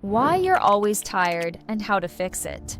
Why you're always tired and how to fix it.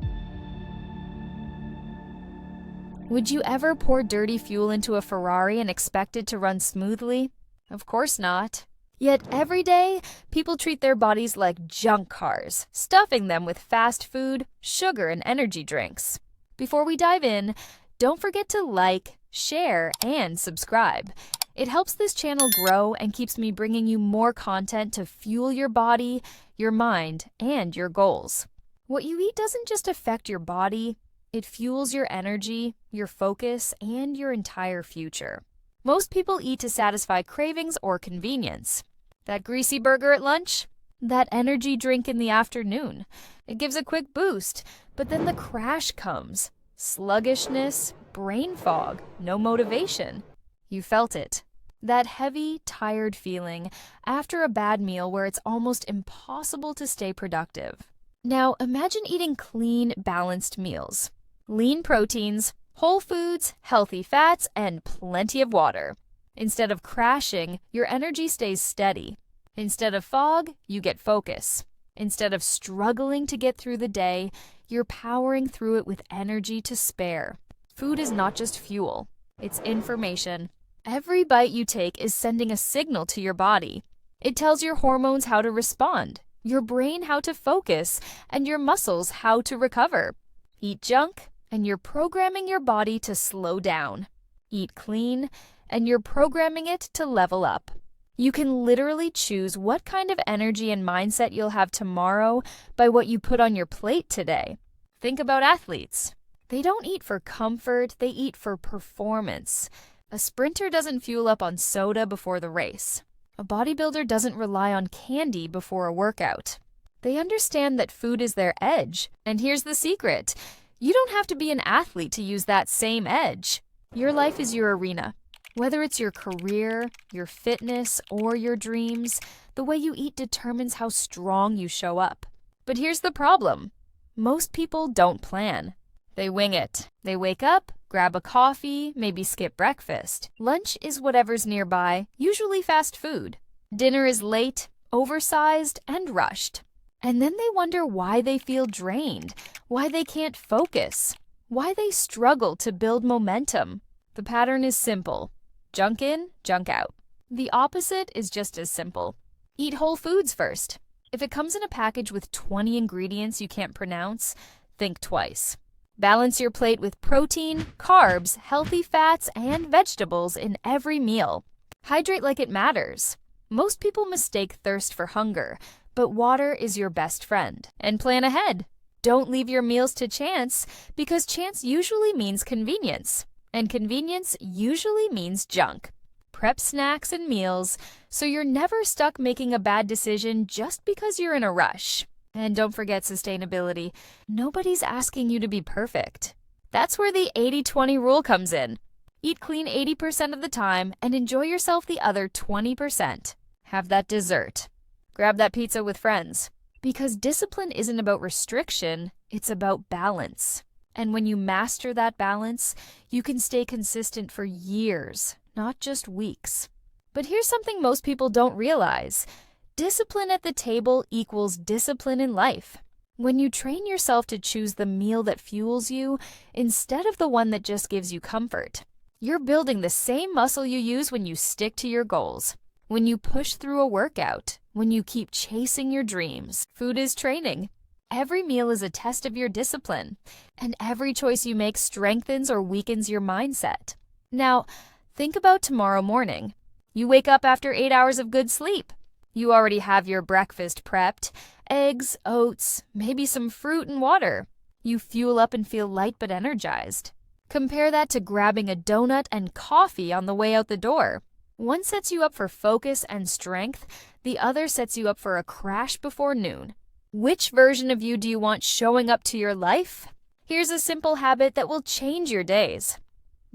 Would you ever pour dirty fuel into a Ferrari and expect it to run smoothly? Of course not. Yet every day, people treat their bodies like junk cars, stuffing them with fast food, sugar, and energy drinks. Before we dive in, don't forget to like, share, and subscribe. It helps this channel grow and keeps me bringing you more content to fuel your body, your mind, and your goals. What you eat doesn't just affect your body, it fuels your energy, your focus, and your entire future. Most people eat to satisfy cravings or convenience. That greasy burger at lunch? That energy drink in the afternoon. It gives a quick boost, but then the crash comes. Sluggishness, brain fog, no motivation. You felt it. That heavy, tired feeling after a bad meal where it's almost impossible to stay productive. Now imagine eating clean, balanced meals. Lean proteins, whole foods, healthy fats, and plenty of water. Instead of crashing, your energy stays steady. Instead of fog, you get focus. Instead of struggling to get through the day, you're powering through it with energy to spare. Food is not just fuel, it's information. Every bite you take is sending a signal to your body. It tells your hormones how to respond, your brain how to focus, and your muscles how to recover. Eat junk, and you're programming your body to slow down. Eat clean, and you're programming it to level up. You can literally choose what kind of energy and mindset you'll have tomorrow by what you put on your plate today. Think about athletes. They don't eat for comfort, they eat for performance. A sprinter doesn't fuel up on soda before the race. A bodybuilder doesn't rely on candy before a workout. They understand that food is their edge. And here's the secret. You don't have to be an athlete to use that same edge. Your life is your arena. Whether it's your career, your fitness, or your dreams, the way you eat determines how strong you show up. But here's the problem. Most people don't plan. They wing it. They wake up, grab a coffee, maybe skip breakfast. Lunch is whatever's nearby, usually fast food. Dinner is late, oversized, and rushed. And then they wonder why they feel drained, why they can't focus, why they struggle to build momentum. The pattern is simple. Junk in, junk out. The opposite is just as simple. Eat whole foods first. If it comes in a package with 20 ingredients you can't pronounce, think twice. Balance your plate with protein, carbs, healthy fats, and vegetables in every meal. Hydrate like it matters. Most people mistake thirst for hunger, but water is your best friend. And plan ahead. Don't leave your meals to chance, because chance usually means convenience. And convenience usually means junk. Prep snacks and meals so you're never stuck making a bad decision just because you're in a rush. And don't forget sustainability. Nobody's asking you to be perfect. That's where the 80-20 rule comes in. Eat clean 80% of the time and enjoy yourself the other 20%. Have that dessert. Grab that pizza with friends. Because discipline isn't about restriction, it's about balance. And when you master that balance, you can stay consistent for years, not just weeks. But here's something most people don't realize. Discipline at the table equals discipline in life. When you train yourself to choose the meal that fuels you instead of the one that just gives you comfort, you're building the same muscle you use when you stick to your goals, when you push through a workout, when you keep chasing your dreams. Food is training. Every meal is a test of your discipline, and every choice you make strengthens or weakens your mindset. Now, think about tomorrow morning. You wake up after 8 hours of good sleep. You already have your breakfast prepped, eggs, oats, maybe some fruit and water. You fuel up and feel light but energized. Compare that to grabbing a donut and coffee on the way out the door. One sets you up for focus and strength, the other sets you up for a crash before noon. Which version of you do you want showing up to your life? Here's a simple habit that will change your days.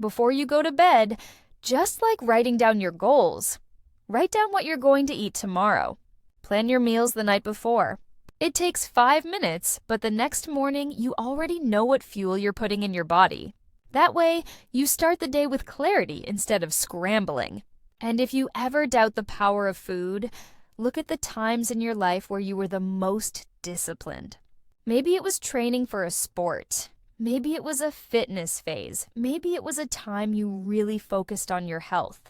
Before you go to bed, just like writing down your goals, write down what you're going to eat tomorrow. Plan your meals the night before. It takes 5 minutes, but the next morning you already know what fuel you're putting in your body. That way, you start the day with clarity instead of scrambling. And if you ever doubt the power of food, Look at the times in your life where you were the most disciplined. Maybe it was training for a sport. Maybe it was a fitness phase. Maybe it was a time you really focused on your health.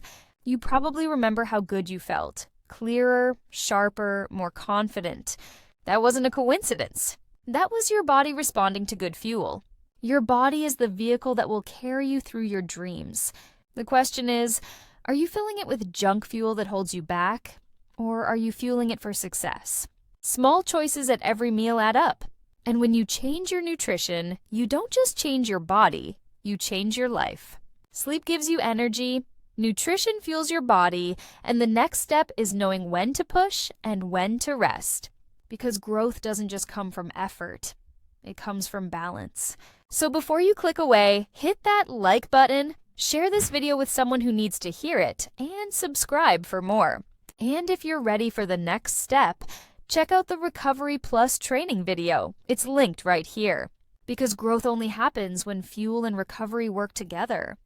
You probably remember how good you felt. Clearer, sharper, more confident. That wasn't a coincidence. That was your body responding to good fuel. Your body is the vehicle that will carry you through your dreams. The question is, are you filling it with junk fuel that holds you back? Or are you fueling it for success? Small choices at every meal add up. And when you change your nutrition, you don't just change your body, you change your life. Sleep gives you energy, nutrition fuels your body, and the next step is knowing when to push and when to rest. Because growth doesn't just come from effort, it comes from balance. So before you click away, hit that like button, share this video with someone who needs to hear it, and subscribe for more. And if you're ready for the next step, check out the Recovery Plus training video. It's linked right here. Because growth only happens when fuel and recovery work together.